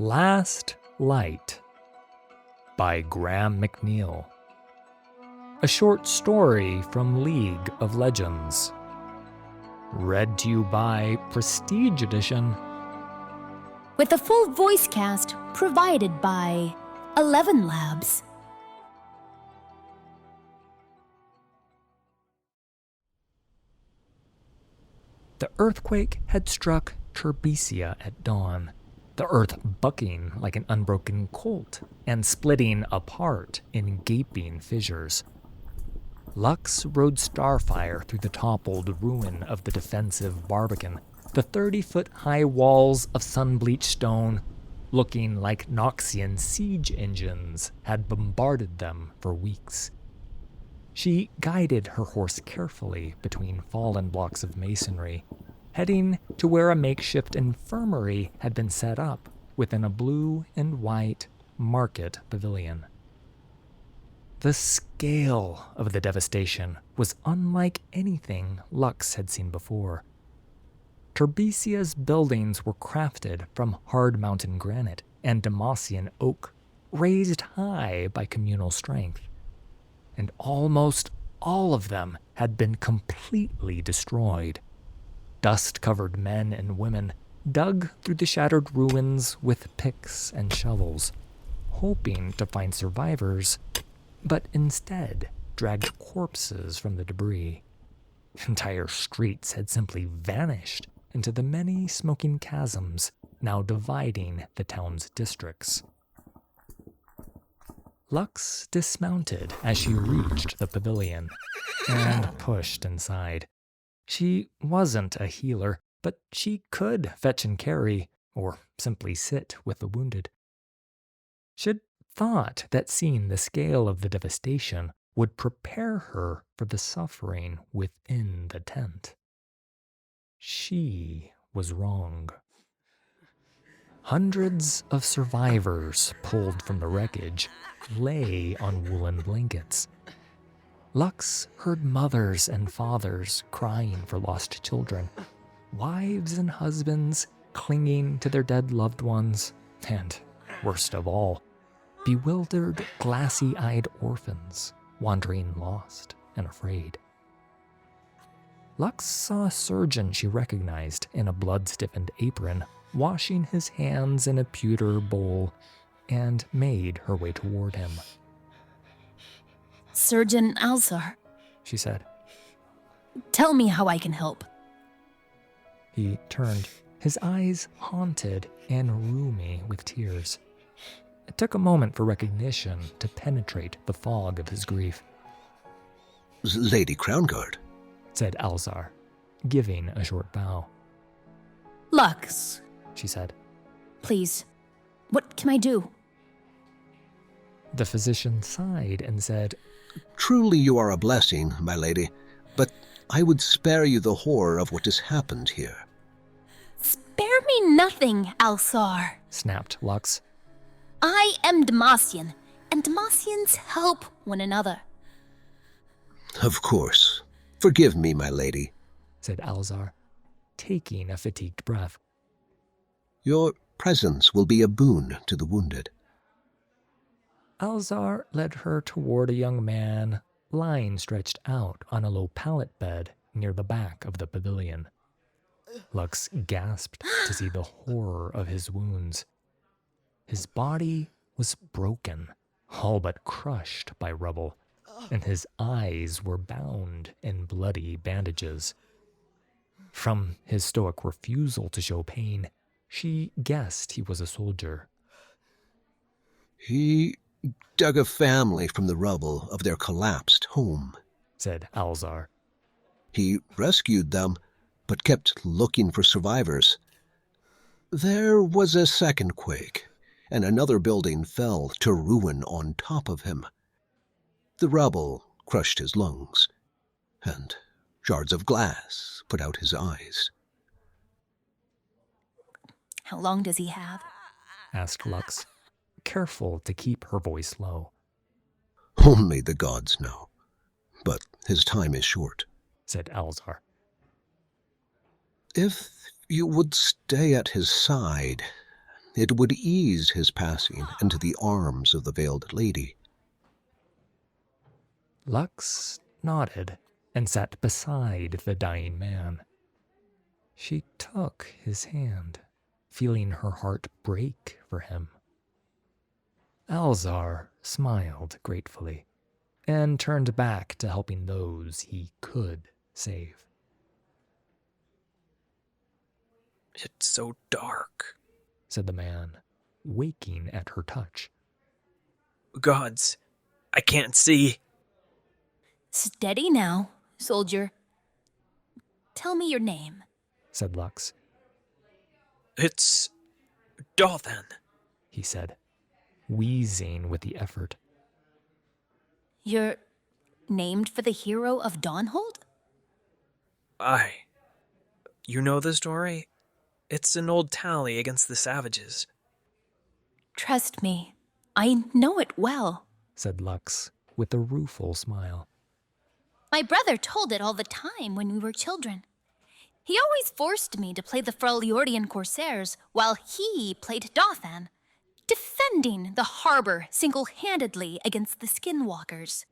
Last Light by Graham McNeill. A short story from League of Legends. Read to you by Prestige Edition. With a full voice cast provided by 11 Labs. The earthquake had struck Terbesia at dawn, the earth bucking like an unbroken colt and splitting apart in gaping fissures. Lux rode Starfire through the toppled ruin of the defensive Barbican, the 30-foot-high walls of sun-bleached stone, looking like Noxian siege engines had bombarded them for weeks. She guided her horse carefully between fallen blocks of masonry, heading to where a makeshift infirmary had been set up within a blue and white market pavilion. The scale of the devastation was unlike anything Lux had seen before. Terbesia's buildings were crafted from hard mountain granite and Demacian oak, raised high by communal strength. And almost all of them had been completely destroyed. Dust-covered men and women dug through the shattered ruins with picks and shovels, hoping to find survivors, but instead dragged corpses from the debris. Entire streets had simply vanished into the many smoking chasms now dividing the town's districts. Lux dismounted as she reached the pavilion and pushed inside. She wasn't a healer, but she could fetch and carry, or simply sit with the wounded. She'd thought that seeing the scale of the devastation would prepare her for the suffering within the tent. She was wrong. Hundreds of survivors pulled from the wreckage lay on woolen blankets. Lux heard mothers and fathers crying for lost children, wives and husbands clinging to their dead loved ones, and, worst of all, bewildered, glassy-eyed orphans wandering lost and afraid. Lux saw a surgeon she recognized in a blood-stiffened apron washing his hands in a pewter bowl, and made her way toward him. Surgeon Alzar, she said. Tell me how I can help. He turned, his eyes haunted and roomy with tears. It took a moment for recognition to penetrate the fog of his grief. Lady Crownguard, said Alzar, giving a short bow. Lux, she said. Please, what can I do? The physician sighed and said, Truly you are a blessing, my lady, but I would spare you the horror of what has happened here. Spare me nothing, Alzar, snapped Lux. I am Demacian, and Demacians help one another. Of course. Forgive me, my lady, said Alzar, taking a fatigued breath. Your presence will be a boon to the wounded. Alzar led her toward a young man lying stretched out on a low pallet bed near the back of the pavilion. Lux gasped to see the horror of his wounds. His body was broken, all but crushed by rubble, and his eyes were bound in bloody bandages. From his stoic refusal to show pain, she guessed he was a soldier. He dug a family from the rubble of their collapsed home, said Alzar. He rescued them, but kept looking for survivors. There was a second quake, and another building fell to ruin on top of him. The rubble crushed his lungs, and shards of glass put out his eyes. How long does he have? Asked Lux, careful to keep her voice low. Only the gods know, but his time is short, said Alzar. If you would stay at his side it would ease his passing into the arms of the veiled lady. Lux nodded and sat beside the dying man. She took his hand, feeling her heart break for him. Alzar smiled gratefully and turned back to helping those he could save. "It's so dark," said the man, waking at her touch. "Gods, I can't see." Steady now, soldier. Tell me your name. Said Lux. "It's Dothan," he said, wheezing with the effort. You're named for the hero of Dawnhold? Aye. You know the story? It's an old tally against the savages. Trust me, I know it well. Said Lux with a rueful smile. My brother told it all the time when we were children. He always forced me to play the Freljordian Corsairs while he played Dothan, defending the harbor single-handedly against the Skinwalkers.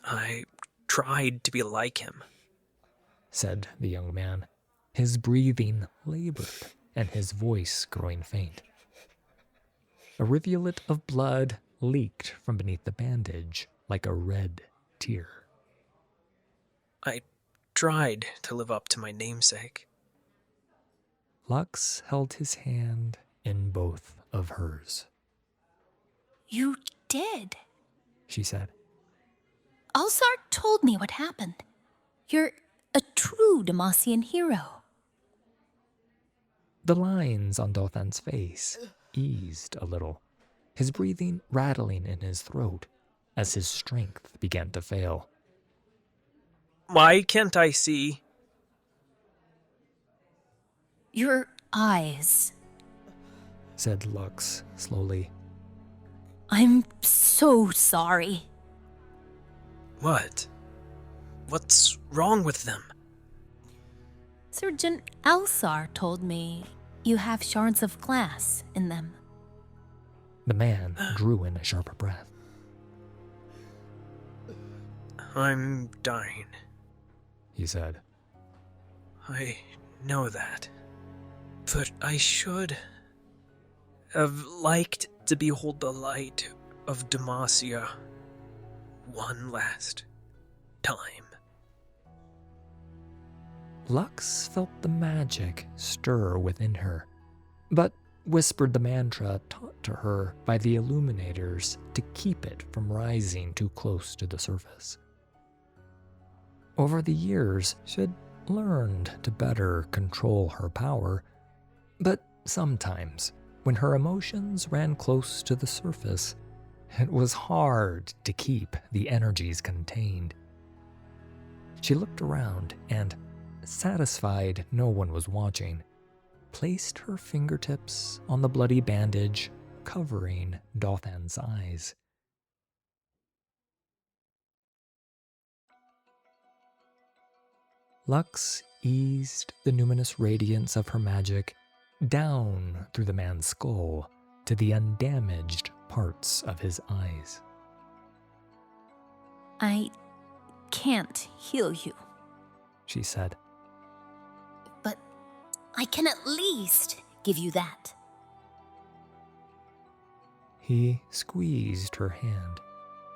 I tried to be like him, said the young man, his breathing labored and his voice growing faint. A rivulet of blood leaked from beneath the bandage like a red tear. I tried to live up to my namesake. Lux held his hand in both of hers. You did, she said. Alzar told me what happened. You're a true Demacian hero. The lines on Dothan's face eased a little, his breathing rattling in his throat as his strength began to fail. Why can't I see? Your eyes, said Lux slowly. I'm so sorry. What? What's wrong with them? Sergeant Alzar told me you have shards of glass in them. The man drew in a sharp breath. I'm dying, he said. I know that. But I should have liked to behold the light of Demacia one last time. Lux felt the magic stir within her, but whispered the mantra taught to her by the illuminators to keep it from rising too close to the surface. Over the years, she'd learned to better control her power, but sometimes, when her emotions ran close to the surface, it was hard to keep the energies contained. She looked around and, satisfied no one was watching, placed her fingertips on the bloody bandage covering Dothan's eyes. Lux eased the numinous radiance of her magic down through the man's skull to the undamaged parts of his eyes. I can't heal you, she said. but I can at least give you that. He squeezed her hand,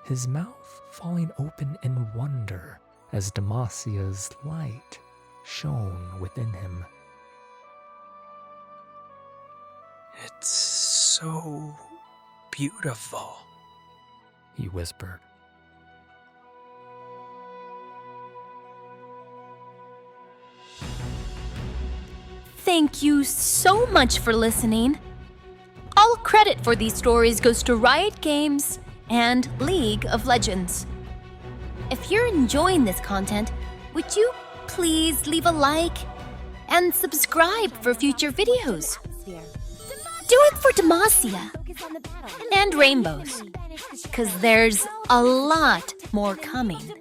his mouth falling open in wonder as Demacia's light shone within him. It's so beautiful, he whispered. Thank you so much for listening. All credit for these stories goes to Riot Games and League of Legends. If you're enjoying this content, would you please leave a like and subscribe for future videos? Do it for Demacia and Rainbows, because there's a lot more coming.